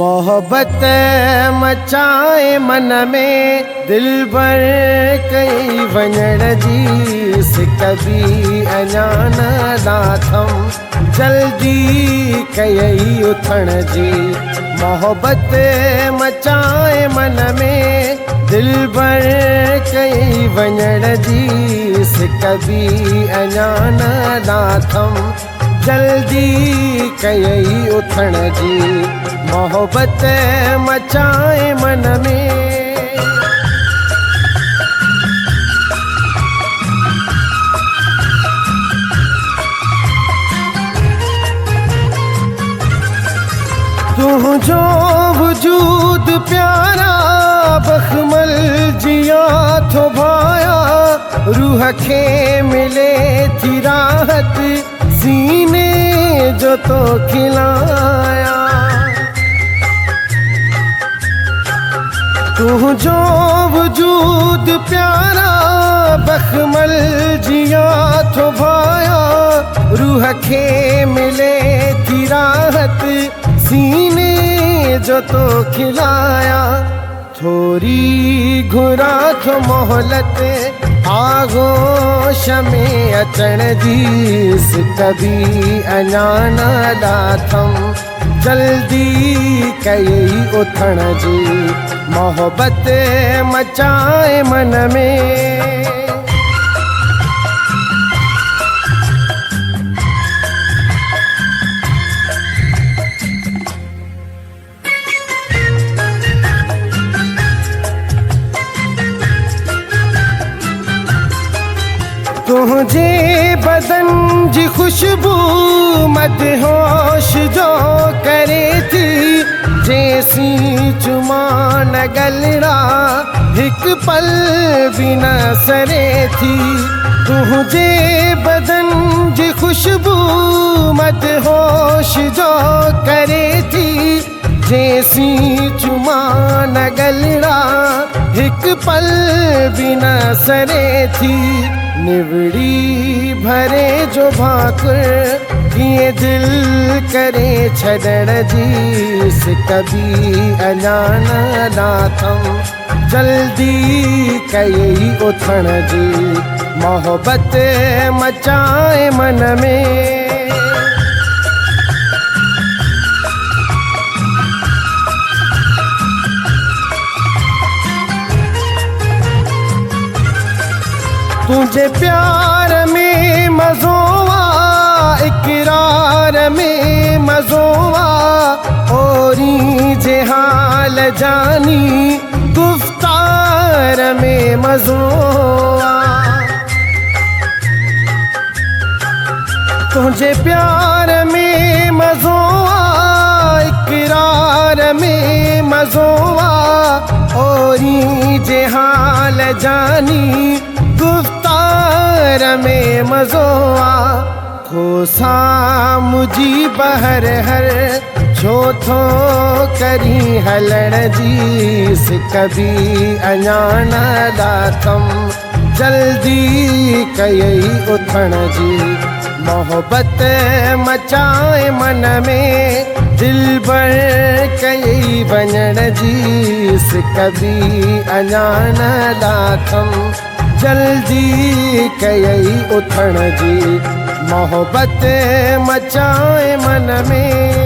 मोहब्बत मचाए मन में दिल भर कई वञण जी से कभी अञान लाथम जल्दी कई उथण जी। मोहब्बत मचाए मन में दिल भर कई वञण जी से कभी अञान लाथम जल्दी कई उथण जी। मोहब्बत मचाए मन में तुझो वजूद प्यारा बखमल जिया थो भाया रूह के मिले थी राहत सीने जो तो खिलाया। तुझो वजूद प्यारा बखमल जिया थो भाया रूह के मिले थी राहत सीने जो तो खिलाया। थोड़ी घुरा थो मोहलत आगोश में अचण जी से कभी अञान लाथम जल्दी कई उथण जी। मोहब्बत मचाए मन में तुझे बदन जी खुशबू मदहोश जो करे थी जैसी चुमान गलड़ा एक पल भी न सरे थी। तुझे बदन जी खुशबू मदहोश जो करे थी जैसी चुमान गलड़ा एक पल भी न सरे थी। निवड़ी भरे जो भाकर ये दिल करे छड़ण जी से कभी अञान लाथम जल्दी कई उथण जी। मोहब्बत मचाए मन में तुझे प्यार में मज़ोआ इकरार में मज़ोआ औरी जे हाल जानी गुफ्तार में मज़ोआ। तुझे प्यार में मज़ोआ इकरार में मज़ोआ औरी जे हाल जानी गुफ्तार में मज़ोआ। खोसा मुझी बहर हर छो थो करी हलण जी से कभी अञान लाथम जल्दी कई उथण जी। मोहब्बत मचाए मन में दिल भर कई वञण जी से कभी अञान लाथम जल्दी कई उथण जी। मोहब्बत मचाए मन में